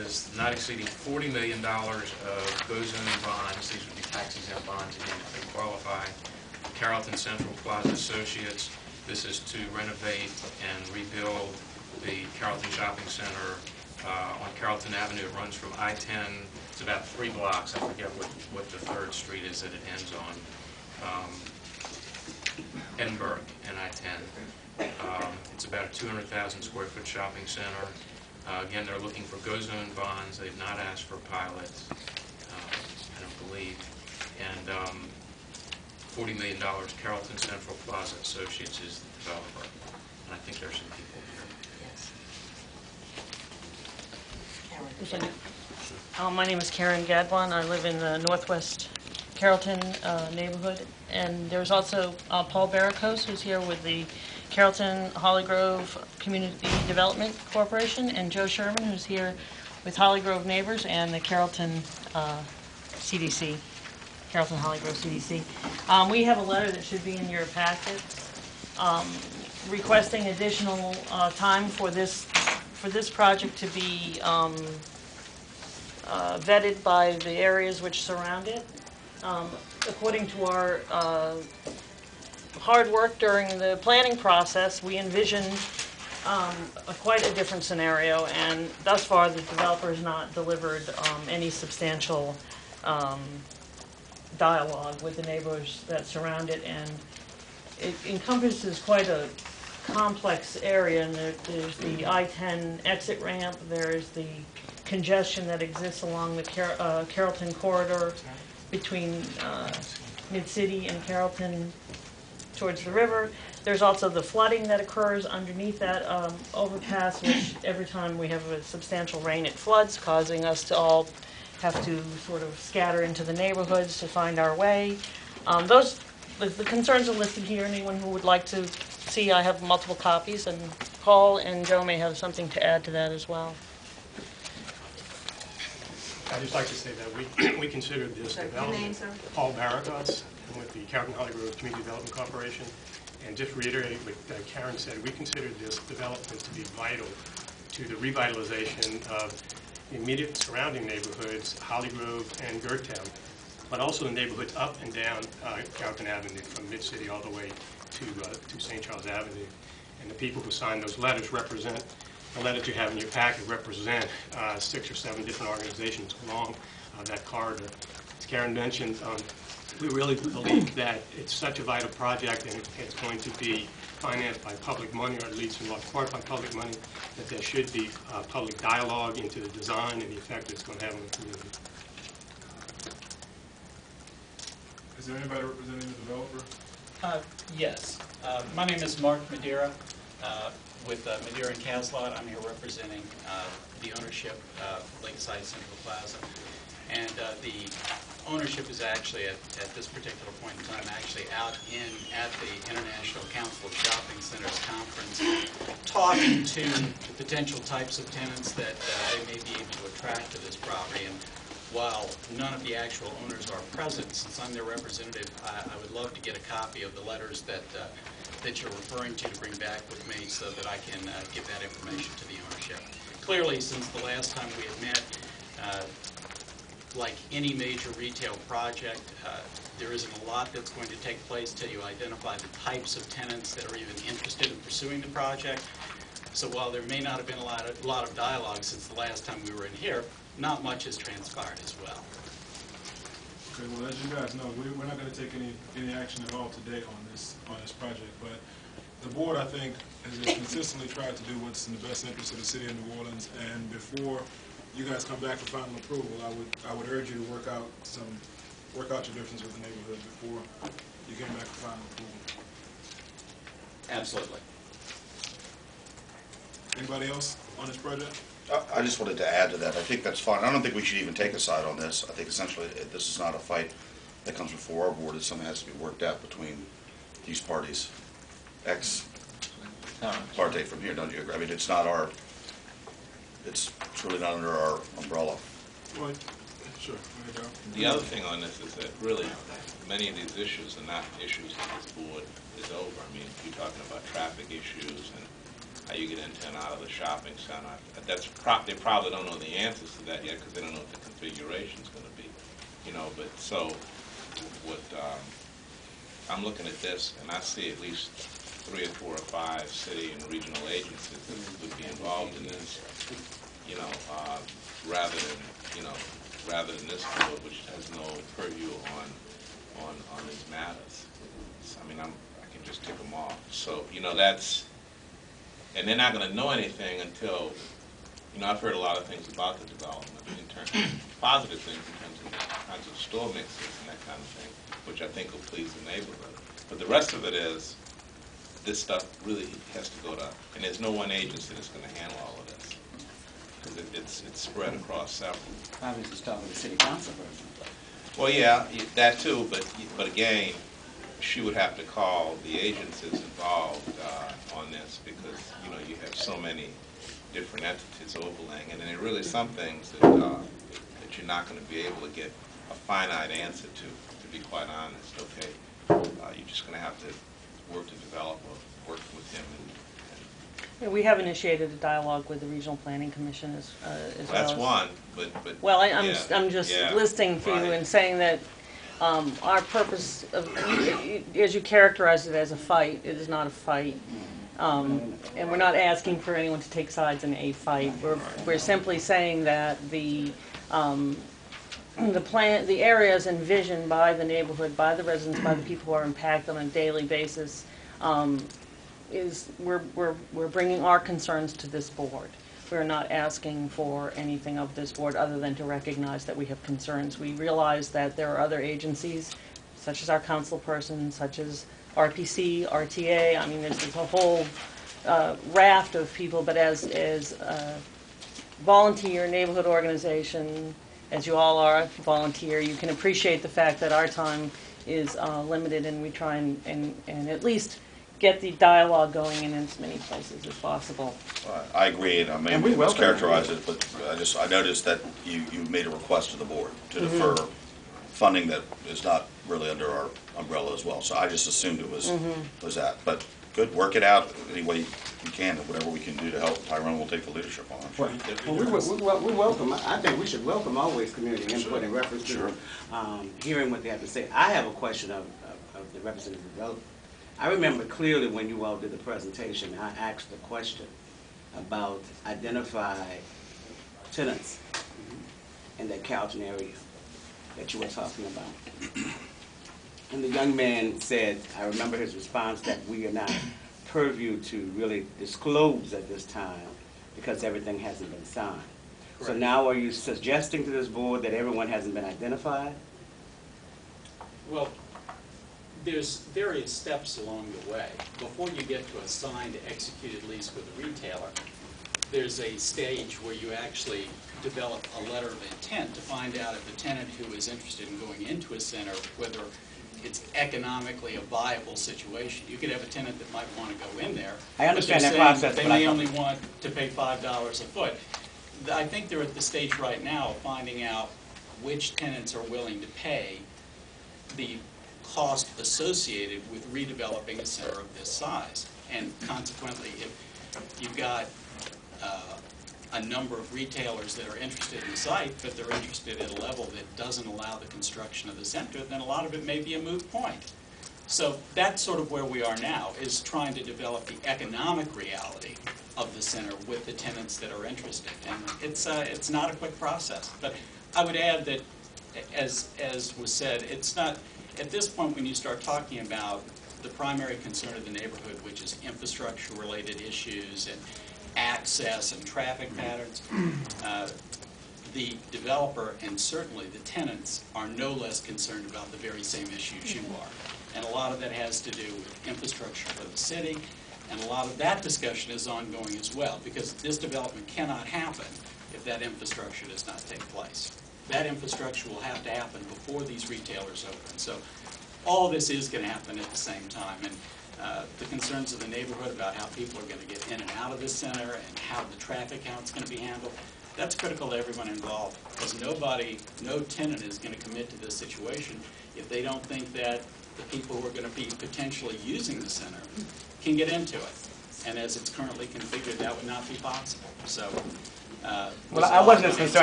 is not exceeding $40 million of GO-Zone bonds. These would be tax-exempt bonds, again, if they qualify. Carrollton Central Plaza Associates, this is to renovate and rebuild the Carrollton Shopping Center on Carrollton Avenue. It runs from I-10, it's about 3 blocks. I forget what the 3rd street is that it ends on. Edinburgh and I-10. It's about a 200,000 square foot shopping center. Again, they're looking for GO-Zone bonds. They've not asked for pilots, I don't believe. And $40 million, Carrollton Central Plaza Associates is the developer. And I think there's some people here. Yes. My name is Karen Gadwan. I live in the Northwest Carrollton neighborhood. And there's also Paul Barricos, who's here with the Carrollton Holly Grove Community Development Corporation, and Joe Sherman, who's here with Holly Grove Neighbors and the Carrollton CDC, Carrollton Holly Grove CDC. We have a letter that should be in your packet requesting additional time for this project to be vetted by the areas which surround it. According to our hard work during the planning process, we envisioned quite a different scenario, and thus far the developer has not delivered any substantial dialogue with the neighbors that surround it, and it encompasses quite a complex area. And there's the I-10 exit ramp, there's the congestion that exists along the Carrollton corridor between Mid-City and Carrollton towards the river. There's also the flooding that occurs underneath that overpass, which every time we have a substantial rain, it floods, causing us to all have to sort of scatter into the neighborhoods to find our way. The concerns are listed here. Anyone who would like to see, I have multiple copies, and Paul and Joe may have something to add to that as well. I'd just like to say that we considered this development. Paul Barricos, with the Carrollton Holly Grove Community Development Corporation, and just reiterate what Karen said, we considered this development to be vital to the revitalization of the immediate surrounding neighborhoods, Holly Grove and Gertown, but also the neighborhoods up and down Carrollton Avenue from Mid-City all the way to St. Charles Avenue. And the people who signed those letters represent, the letters you have in your packet represent 6 or 7 different organizations along that corridor. As Karen mentioned, we really believe that it's such a vital project, and it's going to be financed by public money, or at least in large part by public money, that there should be public dialogue into the design and the effect it's going to have on the community. Is there anybody representing the developer? Yes. My name is Mark Madeira with Madeira and Caslot. I'm here representing the ownership of Lakeside Central Plaza. And the ownership is actually, at this particular point in time, actually out at the International Council of Shopping Centers conference, talking to the potential types of tenants that they may be able to attract to this property. And while none of the actual owners are present, since I'm their representative, I would love to get a copy of the letters that you're referring to bring back with me so that I can give that information to the ownership. Clearly, since the last time we had met, like any major retail project, there isn't a lot that's going to take place till you identify the types of tenants that are even interested in pursuing the project. So while there may not have been a lot of dialogue since the last time we were in here, not much has transpired as well. Okay, well, as you guys know, we're not going to take any action at all today on this project, but the board, I think, has consistently tried to do what's in the best interest of the city of New Orleans, and before you guys come back for final approval, I would urge you to work out your difference with the neighborhood before you came back for final approval. Absolutely. Anybody else on this project? I just wanted to add to that. I think that's fine. I don't think we should even take a side on this. I think essentially this is not a fight that comes before our board. It's something that has to be worked out between these parties. Ex parte from here, don't you agree? I mean, it's not our. It's really not under our umbrella. Well, sure. The other thing on this is that really many of these issues are not issues that this board is over. I mean, you're talking about traffic issues and how you get into and out of the shopping center. They probably don't know the answers to that yet because they don't know what the configuration is going to be. You know, but so what I'm looking at this, and I see at least 3 or 4 or 5 city and regional agencies that would be involved in this. You know, rather than this board, which has no purview on these matters. So, I mean, I can just tick them off. So, you know, that's, and they're not going to know anything until, you know, I've heard a lot of things about the development in terms of positive things in terms of kinds of store mixes and that kind of thing, which I think will please the neighborhood. But the rest of it is, this stuff really has to go to, and there's no one agency that's going to handle all of this, because it's spread across several. Probably should start with the city council person. Well, yeah, that too, but again, she would have to call the agencies involved on this, because, you know, you have so many different entities overlaying, and there are really some things that you're not going to be able to get a finite answer to be quite honest, okay? You're just going to have to work to develop or work with him. Yeah, we have initiated a dialogue with the Regional Planning Commission as well. That's one, but Well, yeah, I'm just yeah, listing for you right. and saying that our purpose, as you characterize it as a fight, it is not a fight. And we're not asking for anyone to take sides in a fight. We're simply saying that the areas envisioned by the neighborhood, by the residents, by the people who are impacted on a daily basis, we're bringing our concerns to this board. We're not asking for anything of this board other than to recognize that we have concerns. We realize that there are other agencies, such as our councilperson, such as RPC, RTA. I mean, there's a whole raft of people, but as a volunteer neighborhood organization, as you all are volunteer, you can appreciate the fact that our time is limited, and we try and at least get the dialogue going in as many places as possible. I agree, and I may mischaracterize it, but I noticed that you made a request to the board to defer funding that is not really under our umbrella as well. So I just assumed it was that. But good, work it out any way you can, and whatever we can do to help. Tyrone will take the leadership on it. Well, we welcome. I think we should welcome always community input in reference to hearing what they have to say. I have a question of the representative developer. I remember clearly when you all did the presentation, I asked the question about identify tenants in that Carrollton area that you were talking about. And the young man said, I remember his response, that we are not purview to really disclose at this time because everything hasn't been signed. Correct. So now are you suggesting to this board that everyone hasn't been identified? Well, there's various steps along the way. Before you get to a signed, executed lease with a retailer, there's a stage where you actually develop a letter of intent to find out if a tenant who is interested in going into a center, whether it's economically a viable situation. You could have a tenant that might want to go in there. I understand that process. They may only want to pay $5 a foot. I think they're at the stage right now of finding out which tenants are willing to pay the cost associated with redeveloping a center of this size. And consequently, if you've got a number of retailers that are interested in the site, but they're interested at a level that doesn't allow the construction of the center, then a lot of it may be a moot point. So that's sort of where we are now, is trying to develop the economic reality of the center with the tenants that are interested. And it's not a quick process. But I would add that, as was said, it's not, at this point when you start talking about the primary concern of the neighborhood, which is infrastructure-related issues and access and traffic patterns, the developer and certainly the tenants are no less concerned about the very same issues you are. And a lot of that has to do with infrastructure for the city, and a lot of that discussion is ongoing as well, because this development cannot happen if that infrastructure does not take place. That infrastructure will have to happen before these retailers open. So all this is going to happen at the same time. And the concerns of the neighborhood about how people are going to get in and out of this center and how the traffic count's going to be handled, that's critical to everyone involved, because no tenant is going to commit to this situation if they don't think that the people who are going to be potentially using the center can get into it. And as it's currently configured, that would not be possible. So. Well, I wasn't as concerned